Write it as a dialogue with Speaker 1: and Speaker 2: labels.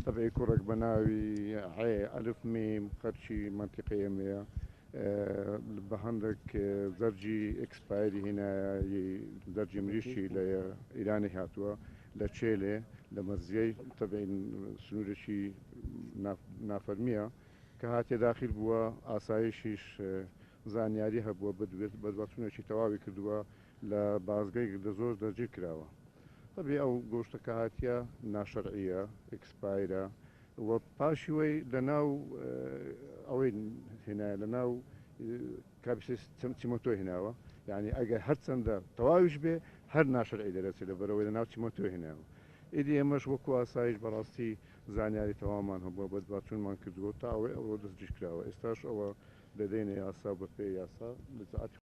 Speaker 1: طبعی کوڕێک بە ناوی هەیە ئەلف میم خەرچی منتیقەیە مەیە بە هەندێک زەرجی ئەکسپایری هێنایی زەرجی مریشی لە ئیرانی هاتووە لە چێلێ لە مەرزیەی تەبعین سنوورێکی نافەرمیە کە هاتێ داخل بووە ئاسایشیش زانیاری هەبووە بدوێت بەدواتونێکی تەواوی کردووە لە بازگەی زۆر دەرجی کراوە. طبی ئەو گۆشتەکە هاتیە ناشەرعیە ئەکسپایرە وە پاشیوەی لە ناو ئەوەی هێنایە لە ناو چیمۆتۆ هێناوە یعنی ئەگەر هەرچەندە تەواویش بێ هەر ناشەرعی دەرەچێت لە بەرەوەی لە ناو چیمۆتۆ هێناوە. ئیدی ئێمەش وەکو ئاسایش بەڕاستی زانیاری تەوامان هەبووە بەدواتونمان کردووە تا ئەوەی ئەوە دەستگیرکراوە ئێستاش ئەوە دەدەینە یاسا بە پێی یاسا